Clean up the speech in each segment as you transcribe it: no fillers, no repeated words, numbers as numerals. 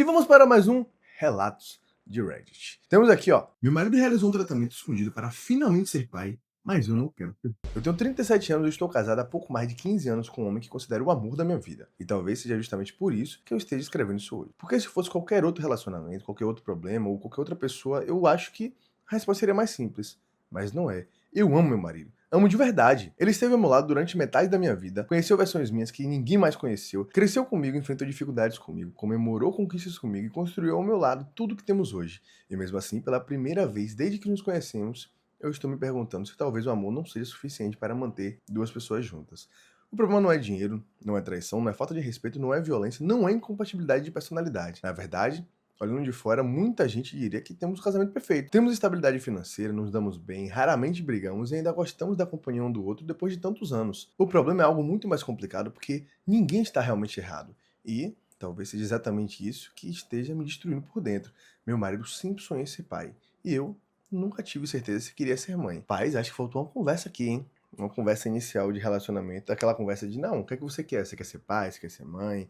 E vamos para mais um Relatos de Reddit. Temos aqui, ó. Meu marido realizou um tratamento escondido para finalmente ser pai, mas eu não quero. Eu tenho 37 anos e estou casado há pouco mais de 15 anos com um homem que considero o amor da minha vida. E talvez seja justamente por isso que eu esteja escrevendo isso hoje. Porque se fosse qualquer outro relacionamento, qualquer outro problema ou qualquer outra pessoa, eu acho que a resposta seria mais simples. Mas não é. Eu amo meu marido. Amo de verdade. Ele esteve ao meu lado durante metade da minha vida, conheceu versões minhas que ninguém mais conheceu, cresceu comigo, enfrentou dificuldades comigo, comemorou conquistas comigo e construiu ao meu lado tudo que temos hoje. E mesmo assim, pela primeira vez desde que nos conhecemos, eu estou me perguntando se talvez o amor não seja suficiente para manter duas pessoas juntas. O problema não é dinheiro, não é traição, não é falta de respeito, não é violência, não é incompatibilidade de personalidade. Na verdade, olhando de fora, muita gente diria que temos um casamento perfeito. Temos estabilidade financeira, nos damos bem, raramente brigamos e ainda gostamos da companhia um do outro depois de tantos anos. O problema é algo muito mais complicado porque ninguém está realmente errado. E talvez seja exatamente isso que esteja me destruindo por dentro. Meu marido sempre sonhou em ser pai. E eu nunca tive certeza se queria ser mãe. Pais, acho que faltou uma conversa aqui, hein? Uma conversa inicial de relacionamento, aquela conversa de, não, o que é que você quer? Você quer ser pai? Você quer ser mãe?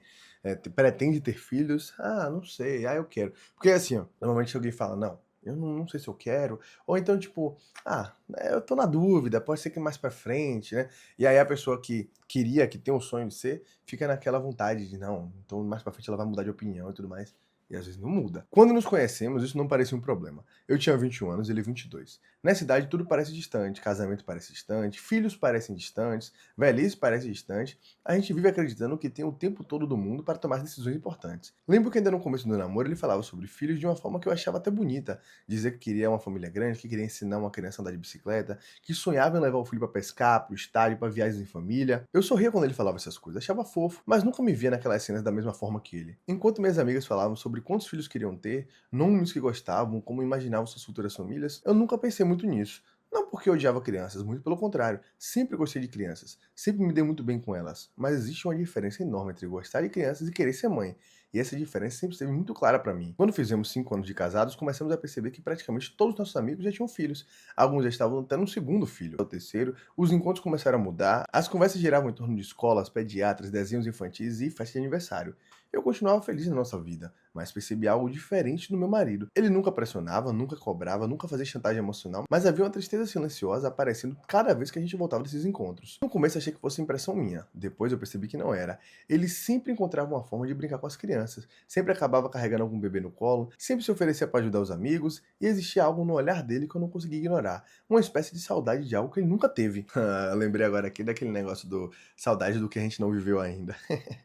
Pretende ter filhos? Ah, não sei, eu quero. Porque assim, ó, normalmente alguém fala, não, eu não sei se eu quero. Ou então, tipo, eu tô na dúvida, pode ser que mais pra frente, né? E aí a pessoa que queria, que tem o sonho de ser, fica naquela vontade de, não, então mais pra frente ela vai mudar de opinião e tudo mais. E às vezes não muda. Quando nos conhecemos, isso não parecia um problema. Eu tinha 21 anos, ele 22. Nessa idade, tudo parece distante, casamento parece distante, filhos parecem distantes, velhice parece distante. A gente vive acreditando que tem o tempo todo do mundo para tomar decisões importantes. Lembro que ainda no começo do namoro ele falava sobre filhos de uma forma que eu achava até bonita. Dizer que queria uma família grande, que queria ensinar uma criança a andar de bicicleta, que sonhava em levar o filho para pescar, para o estádio, para viagens em família. Eu sorria quando ele falava essas coisas, achava fofo, mas nunca me via naquelas cenas da mesma forma que ele. Enquanto minhas amigas falavam sobre quantos filhos queriam ter, nomes que gostavam, como imaginavam suas futuras famílias, eu nunca pensei muito nisso. Não porque eu odiava crianças, muito pelo contrário. Sempre gostei de crianças, sempre me dei muito bem com elas. Mas existe uma diferença enorme entre gostar de crianças e querer ser mãe. E essa diferença sempre esteve muito clara para mim. Quando fizemos 5 anos de casados, começamos a perceber que praticamente todos os nossos amigos já tinham filhos. Alguns já estavam até no segundo filho, o terceiro. Os encontros começaram a mudar, as conversas giravam em torno de escolas, pediatras, desenhos infantis e festa de aniversário. Eu continuava feliz na nossa vida, mas percebi algo diferente no meu marido. Ele nunca pressionava, nunca cobrava, nunca fazia chantagem emocional, mas havia uma tristeza silenciosa aparecendo cada vez que a gente voltava desses encontros. No começo achei que fosse impressão minha, depois eu percebi que não era. Ele sempre encontrava uma forma de brincar com as crianças, sempre acabava carregando algum bebê no colo, sempre se oferecia para ajudar os amigos, e existia algo no olhar dele que eu não conseguia ignorar, uma espécie de saudade de algo que ele nunca teve. Eu lembrei agora aqui daquele negócio do saudade do que a gente não viveu ainda.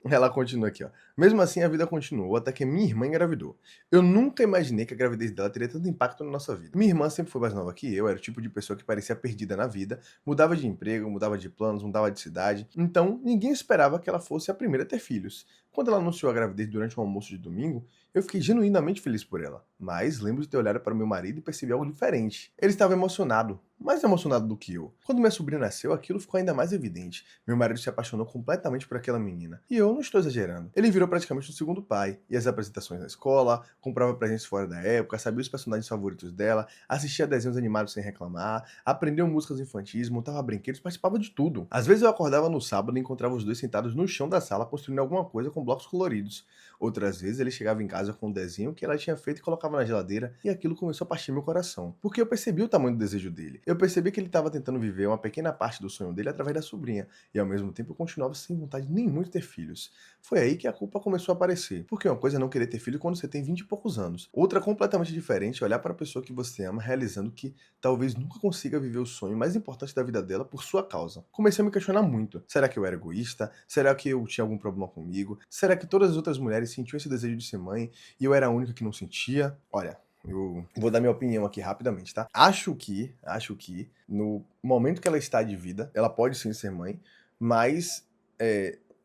Ela continua aqui, ó. Mesmo assim, a vida continuou até que minha irmã engravidou. Eu nunca imaginei que a gravidez dela teria tanto impacto na nossa vida. Minha irmã sempre foi mais nova que eu, era o tipo de pessoa que parecia perdida na vida, mudava de emprego, mudava de planos, mudava de cidade, então ninguém esperava que ela fosse a primeira a ter filhos. Quando ela anunciou a gravidez durante um almoço de domingo, eu fiquei genuinamente feliz por ela, mas lembro de ter olhado para o meu marido e percebi algo diferente. Ele estava emocionado, mais emocionado do que eu. Quando minha sobrinha nasceu, aquilo ficou ainda mais evidente. Meu marido se apaixonou completamente por aquela menina. E eu não estou exagerando. Ele virou praticamente um segundo pai. Ia às apresentações na escola, comprava presentes fora da época, sabia os personagens favoritos dela, assistia desenhos animados sem reclamar, aprendeu músicas infantis, montava brinquedos, participava de tudo. Às vezes eu acordava no sábado e encontrava os dois sentados no chão da sala construindo alguma coisa com blocos coloridos. Outras vezes ele chegava em casa com um desenho que ela tinha feito e colocava na geladeira, e aquilo começou a partir meu coração. Porque eu percebi o tamanho do desejo dele. Eu percebi que ele estava tentando viver uma pequena parte do sonho dele através da sobrinha, e ao mesmo tempo eu continuava sem vontade nenhuma de ter filhos. Foi aí que a culpa começou a aparecer. Porque uma coisa é não querer ter filho quando você tem 20 e poucos anos. Outra completamente diferente é olhar para a pessoa que você ama realizando que talvez nunca consiga viver o sonho mais importante da vida dela por sua causa. Comecei a me questionar muito. Será que eu era egoísta? Será que eu tinha algum problema comigo? Será que todas as outras mulheres sentiam esse desejo de ser mãe e eu era a única que não sentia? Olha, eu vou dar minha opinião aqui rapidamente, tá? Acho que, no momento que ela está de vida, ela pode sim ser mãe, mas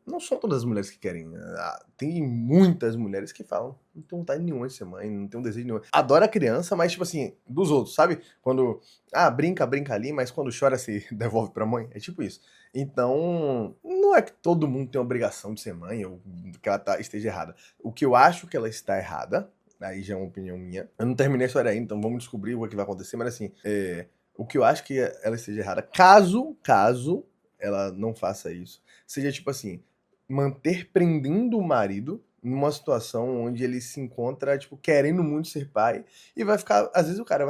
não são todas as mulheres que querem. Tem muitas mulheres que falam, não tenho vontade nenhuma de ser mãe, não tenho desejo nenhum. Adora a criança, mas tipo assim, dos outros, sabe? Quando, brinca ali, mas quando chora se devolve pra mãe. É tipo isso. Então, não é que todo mundo tem a obrigação de ser mãe ou que ela esteja errada. O que eu acho que ela está errada, aí já é uma opinião minha. Eu não terminei a história ainda, então vamos descobrir o que vai acontecer, mas assim, o que eu acho que ela esteja errada, caso ela não faça isso, seja tipo assim, manter prendendo o marido numa situação onde ele se encontra, tipo, querendo muito ser pai e vai ficar às vezes o cara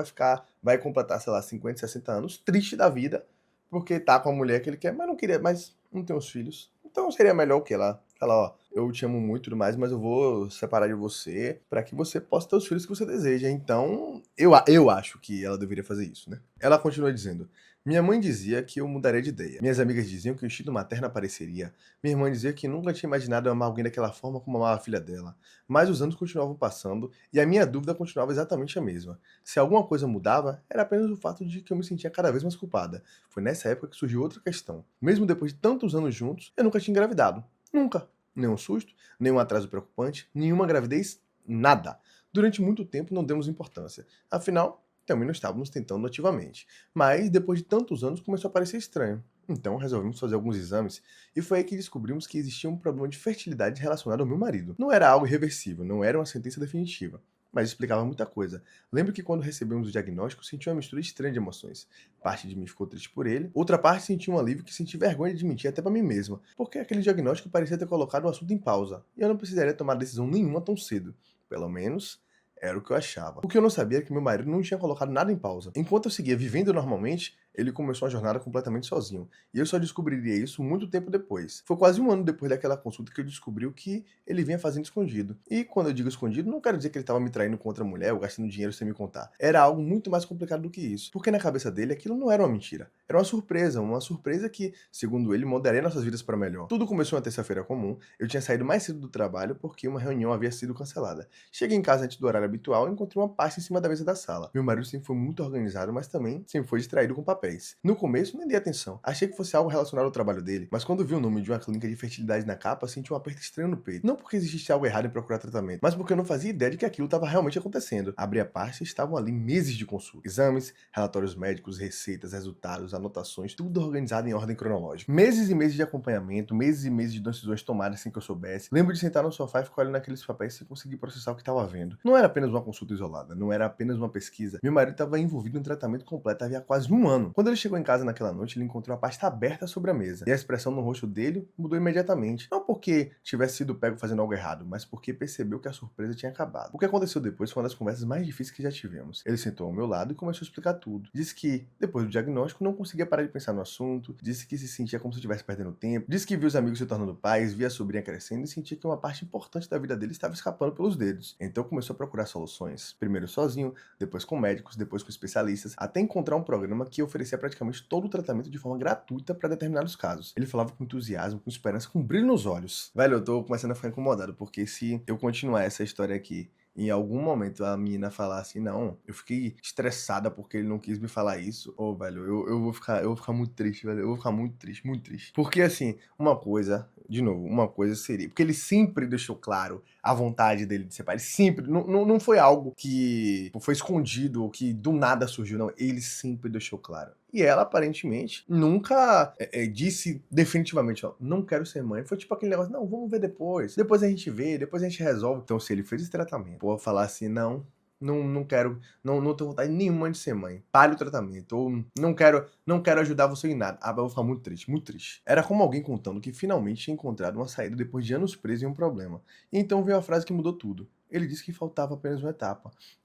vai completar, sei lá, 50, 60 anos, triste da vida, porque tá com a mulher que ele quer, mas não tem os filhos. Então seria melhor o quê? Lá falar: "Ó, eu te amo muito e tudo mais, mas eu vou separar de você para que você possa ter os filhos que você deseja". Então, eu acho que ela deveria fazer isso, né. Ela continua dizendo: "Minha mãe dizia que eu mudaria de ideia. Minhas amigas diziam que o instinto materno apareceria. Minha irmã dizia que nunca tinha imaginado amar alguém daquela forma como amava a filha dela. Mas os anos continuavam passando e a minha dúvida continuava exatamente a mesma. Se alguma coisa mudava, era apenas o fato de que eu me sentia cada vez mais culpada. Foi nessa época que surgiu outra questão. Mesmo depois de tantos anos juntos, eu nunca tinha engravidado. Nunca. Nenhum susto, nenhum atraso preocupante, nenhuma gravidez, nada. Durante muito tempo não demos importância. Afinal, também não estávamos tentando ativamente. Mas depois de tantos anos começou a parecer estranho. Então resolvemos fazer alguns exames e foi aí que descobrimos que existia um problema de fertilidade relacionado ao meu marido. Não era algo irreversível, não era uma sentença definitiva, mas explicava muita coisa. Lembro que quando recebemos o diagnóstico senti uma mistura estranha de emoções. Parte de mim ficou triste por ele, outra parte sentiu um alívio que senti vergonha de admitir até para mim mesma, porque aquele diagnóstico parecia ter colocado o assunto em pausa e eu não precisaria tomar decisão nenhuma tão cedo. Pelo menos era o que eu achava. O que eu não sabia é que meu marido não tinha colocado nada em pausa. Enquanto eu seguia vivendo normalmente, ele começou a jornada completamente sozinho. E eu só descobriria isso muito tempo depois. Foi quase um ano depois daquela consulta que eu descobri o que ele vinha fazendo escondido. E quando eu digo escondido, não quero dizer que ele estava me traindo com outra mulher ou gastando dinheiro sem me contar. Era algo muito mais complicado do que isso. Porque na cabeça dele aquilo não era uma mentira. Era uma surpresa que, segundo ele, mudaria nossas vidas para melhor. Tudo começou na terça-feira comum. Eu tinha saído mais cedo do trabalho porque uma reunião havia sido cancelada. Cheguei em casa antes do horário habitual e encontrei uma pasta em cima da mesa da sala. Meu marido sempre foi muito organizado, mas também sempre foi distraído com papéis. No começo, nem dei atenção. Achei que fosse algo relacionado ao trabalho dele, mas quando vi o nome de uma clínica de fertilidade na capa, senti um aperto estranho no peito. Não porque existisse algo errado em procurar tratamento, mas porque eu não fazia ideia de que aquilo estava realmente acontecendo. Abri a pasta e estavam ali meses de consulta. Exames, relatórios médicos, receitas, resultados, anotações, tudo organizado em ordem cronológica. Meses e meses de acompanhamento, meses e meses de decisões tomadas sem que eu soubesse. Lembro de sentar no sofá e ficar olhando naqueles papéis sem conseguir processar o que estava vendo. Não era apenas uma consulta isolada, não era apenas uma pesquisa. Meu marido estava envolvido em um tratamento completo havia quase um ano. Quando ele chegou em casa naquela noite, ele encontrou a pasta aberta sobre a mesa. E a expressão no rosto dele mudou imediatamente. Não porque tivesse sido pego fazendo algo errado, mas porque percebeu que a surpresa tinha acabado. O que aconteceu depois foi uma das conversas mais difíceis que já tivemos. Ele sentou ao meu lado e começou a explicar tudo. Disse que, depois do diagnóstico, não conseguia parar de pensar no assunto. Disse que se sentia como se estivesse perdendo tempo. Disse que viu os amigos se tornando pais, via a sobrinha crescendo e sentia que uma parte importante da vida dele estava escapando pelos dedos. Então começou a procurar soluções. Primeiro sozinho, depois com médicos, depois com especialistas, até encontrar um programa que oferecia praticamente todo o tratamento de forma gratuita para determinados casos. Ele falava com entusiasmo, com esperança, com brilho nos olhos. Velho, eu tô começando a ficar incomodado, porque se eu continuar essa história aqui, em algum momento a menina falar assim, não, eu fiquei estressada porque ele não quis me falar isso, ô, velho, eu vou ficar muito triste, velho, eu vou ficar muito triste, muito triste. Porque assim, uma coisa, de novo, uma coisa seria, porque ele sempre deixou claro a vontade dele de ser pai, ele sempre, não foi algo que foi escondido ou que do nada surgiu, não, ele sempre deixou claro. E ela, aparentemente, nunca disse definitivamente, ó, não quero ser mãe. Foi tipo aquele negócio, não, vamos ver depois. Depois a gente vê, depois a gente resolve. Então, se ele fez esse tratamento, pô, falar assim, não quero, não tenho vontade nenhuma de ser mãe. Pare o tratamento. Ou não quero ajudar você em nada. Ah, eu vou ficar muito triste, muito triste. Era como alguém contando que finalmente tinha encontrado uma saída depois de anos preso em um problema. E então veio a frase que mudou tudo. Ele disse que faltava apenas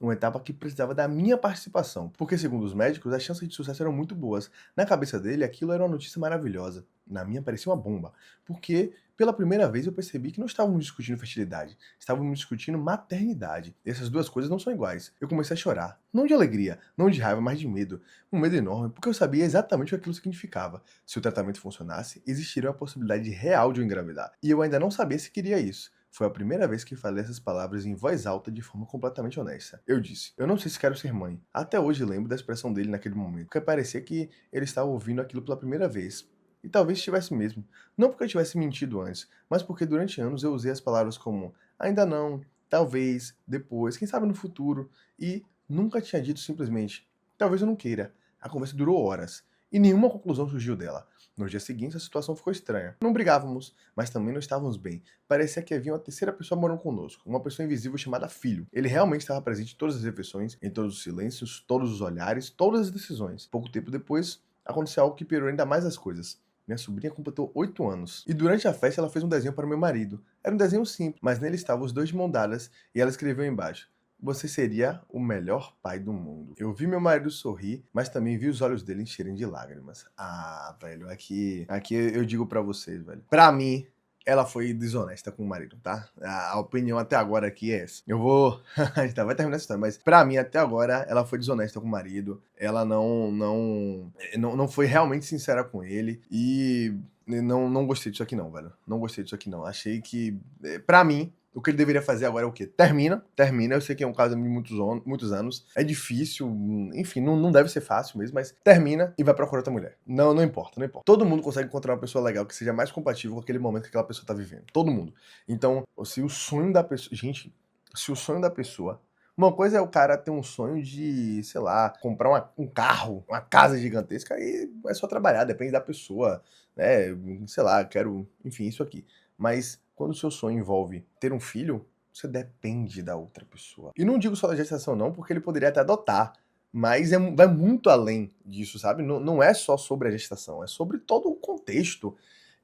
uma etapa que precisava da minha participação, porque segundo os médicos, as chances de sucesso eram muito boas. Na cabeça dele, aquilo era uma notícia maravilhosa. Na minha parecia uma bomba, porque pela primeira vez eu percebi que não estávamos discutindo fertilidade, estávamos discutindo maternidade. E essas duas coisas não são iguais. Eu comecei a chorar, não de alegria, não de raiva, mas de medo. Um medo enorme, porque eu sabia exatamente o que aquilo significava. Se o tratamento funcionasse, existiria a possibilidade real de eu engravidar. E eu ainda não sabia se queria isso. Foi a primeira vez que falei essas palavras em voz alta de forma completamente honesta. Eu disse, eu não sei se quero ser mãe. Até hoje lembro da expressão dele naquele momento, porque parecia que ele estava ouvindo aquilo pela primeira vez. E talvez estivesse mesmo. Não porque eu tivesse mentido antes, mas porque durante anos eu usei as palavras como ainda não, talvez, depois, quem sabe no futuro, e nunca tinha dito simplesmente talvez eu não queira. A conversa durou horas, e nenhuma conclusão surgiu dela. Nos dias seguintes a situação ficou estranha. Não brigávamos, mas também não estávamos bem. Parecia que havia uma terceira pessoa morando conosco, uma pessoa invisível chamada filho. Ele realmente estava presente em todas as refeições, em todos os silêncios, todos os olhares, todas as decisões. Pouco tempo depois, aconteceu algo que piorou ainda mais as coisas. Minha sobrinha completou 8 anos. E durante a festa ela fez um desenho para meu marido. Era um desenho simples, mas nele estavam os dois de mão dadas e ela escreveu embaixo: "Você seria o melhor pai do mundo." Eu vi meu marido sorrir, mas também vi os olhos dele encherem de lágrimas. Ah, velho, aqui eu digo pra vocês, velho. Pra mim, ela foi desonesta com o marido, tá? A opinião até agora aqui é essa. Eu vou. A gente vai terminar essa história, mas pra mim, até agora, ela foi desonesta com o marido. Ela não foi realmente sincera com ele. E não gostei disso aqui, não, velho. Não gostei disso aqui, não. Achei que, pra mim, o que ele deveria fazer agora é o quê? Termina. Eu sei que é um caso de muitos anos. É difícil, enfim, não deve ser fácil mesmo, mas termina e vai procurar outra mulher. Não importa, não importa. Todo mundo consegue encontrar uma pessoa legal que seja mais compatível com aquele momento que aquela pessoa tá vivendo. Todo mundo. Então, se o sonho da pessoa. Gente, se o sonho da pessoa. Uma coisa é o cara ter um sonho de, sei lá, comprar um carro, uma casa gigantesca, aí é só trabalhar, depende da pessoa, né? Sei lá, quero, enfim, isso aqui. Mas quando o seu sonho envolve ter um filho, você depende da outra pessoa. E não digo só da gestação, não, porque ele poderia até adotar. Mas vai muito além disso, sabe? Não é só sobre a gestação, é sobre todo o contexto.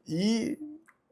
E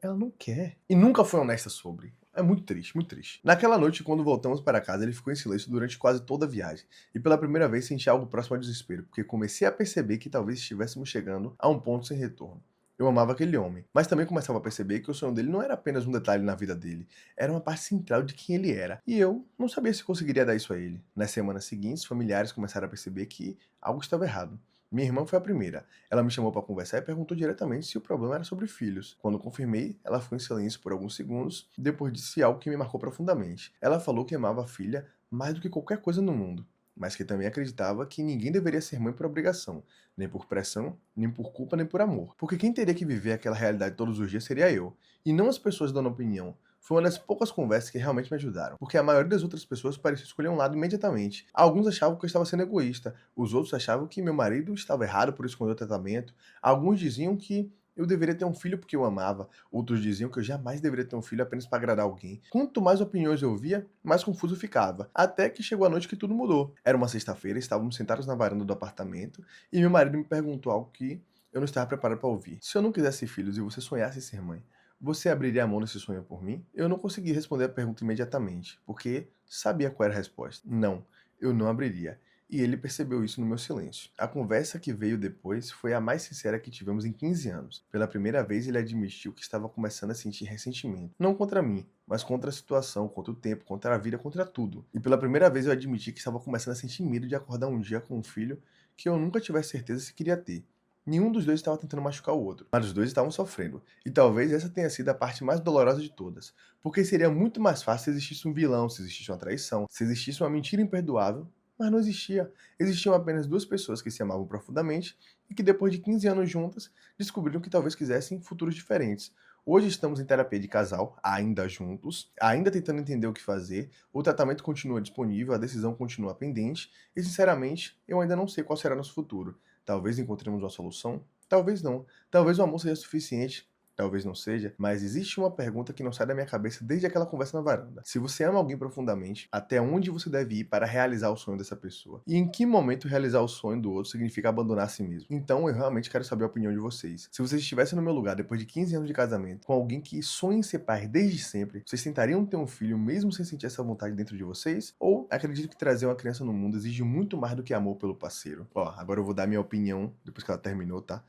ela não quer. E nunca foi honesta sobre. É muito triste, muito triste. Naquela noite, quando voltamos para casa, ele ficou em silêncio durante quase toda a viagem. E pela primeira vez senti algo próximo ao desespero, porque comecei a perceber que talvez estivéssemos chegando a um ponto sem retorno. Eu amava aquele homem, mas também começava a perceber que o sonho dele não era apenas um detalhe na vida dele, era uma parte central de quem ele era. E eu não sabia se conseguiria dar isso a ele. Nas semanas seguintes, familiares começaram a perceber que algo estava errado. Minha irmã foi a primeira. Ela me chamou para conversar e perguntou diretamente se o problema era sobre filhos. Quando confirmei, ela ficou em silêncio por alguns segundos, depois disse algo que me marcou profundamente. Ela falou que amava a filha mais do que qualquer coisa no mundo, mas que também acreditava que ninguém deveria ser mãe por obrigação, nem por pressão, nem por culpa, nem por amor. Porque quem teria que viver aquela realidade todos os dias seria eu, e não as pessoas dando opinião. Foi uma das poucas conversas que realmente me ajudaram, porque a maioria das outras pessoas parecia escolher um lado imediatamente. Alguns achavam que eu estava sendo egoísta, os outros achavam que meu marido estava errado por esconder o tratamento, alguns diziam que eu deveria ter um filho porque eu amava, outros diziam que eu jamais deveria ter um filho apenas para agradar alguém. Quanto mais opiniões eu ouvia, mais confuso ficava, até que chegou a noite que tudo mudou. Era uma sexta-feira, estávamos sentados na varanda do apartamento, e meu marido me perguntou algo que eu não estava preparado para ouvir. Se eu não quisesse filhos e você sonhasse em ser mãe, você abriria a mão nesse sonho por mim? Eu não consegui responder a pergunta imediatamente, porque sabia qual era a resposta. Não, eu não abriria. E ele percebeu isso no meu silêncio. A conversa que veio depois foi a mais sincera que tivemos em 15 anos. Pela primeira vez, ele admitiu que estava começando a sentir ressentimento. Não contra mim, mas contra a situação, contra o tempo, contra a vida, contra tudo. E pela primeira vez eu admiti que estava começando a sentir medo de acordar um dia com um filho que eu nunca tivesse certeza se queria ter. Nenhum dos dois estava tentando machucar o outro, mas os dois estavam sofrendo. E talvez essa tenha sido a parte mais dolorosa de todas. Porque seria muito mais fácil se existisse um vilão, se existisse uma traição, se existisse uma mentira imperdoável, mas não existia. Existiam apenas duas pessoas que se amavam profundamente e que depois de 15 anos juntas, descobriram que talvez quisessem futuros diferentes. Hoje estamos em terapia de casal, ainda juntos, ainda tentando entender o que fazer, o tratamento continua disponível, a decisão continua pendente, e sinceramente, eu ainda não sei qual será nosso futuro. Talvez encontremos uma solução, talvez não. Talvez o amor seja suficiente, talvez não seja, mas existe uma pergunta que não sai da minha cabeça desde aquela conversa na varanda. Se você ama alguém profundamente, até onde você deve ir para realizar o sonho dessa pessoa? E em que momento realizar o sonho do outro significa abandonar a si mesmo? Então eu realmente quero saber a opinião de vocês. Se vocês estivessem no meu lugar depois de 15 anos de casamento, com alguém que sonha em ser pai desde sempre, vocês tentariam ter um filho mesmo sem sentir essa vontade dentro de vocês? Ou acredito que trazer uma criança no mundo exige muito mais do que amor pelo parceiro? Ó, agora eu vou dar minha opinião depois que ela terminou, tá?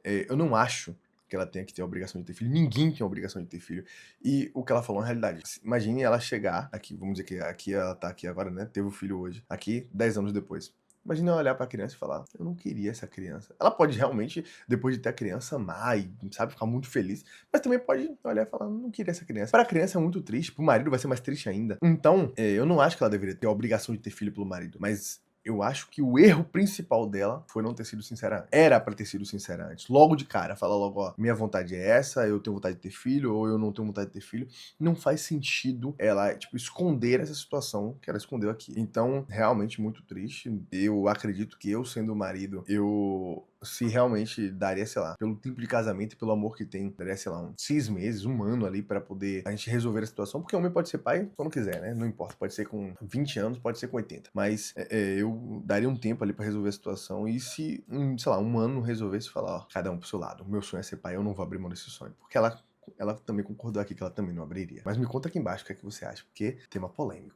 Eu não acho que ela tenha que ter a obrigação de ter filho. Ninguém tem a obrigação de ter filho. E o que ela falou é uma realidade. Imagine ela chegar aqui, vamos dizer que aqui ela tá aqui agora, né? Teve o filho hoje. Aqui, 10 anos depois. Imagina ela olhar pra criança e falar: eu não queria essa criança. Ela pode realmente, depois de ter a criança, amar e, sabe, ficar muito feliz. Mas também pode olhar e falar: não queria essa criança. Pra criança é muito triste, pro marido vai ser mais triste ainda. Então, eu não acho que ela deveria ter a obrigação de ter filho pelo marido. Mas eu acho que o erro principal dela foi não ter sido sincera antes. Era pra ter sido sincera antes. Logo de cara, falar logo, ó, minha vontade é essa, eu tenho vontade de ter filho, ou eu não tenho vontade de ter filho. Não faz sentido ela, tipo, esconder essa situação que ela escondeu aqui. Então, realmente muito triste. Eu acredito que eu, sendo o marido, eu se realmente daria, sei lá, pelo tempo de casamento e pelo amor que tem, daria, sei lá, uns 6 meses, um ano ali pra poder a gente resolver a situação, porque o homem pode ser pai quando quiser, né? Não importa, pode ser com 20 anos, pode ser com 80. Mas eu daria um tempo ali pra resolver a situação e se, sei lá, um ano resolvesse falar, ó, cada um pro seu lado, o meu sonho é ser pai, eu não vou abrir mão desse sonho. Porque ela também concordou aqui que ela também não abriria. Mas me conta aqui embaixo o que é que você acha, porque tema polêmico.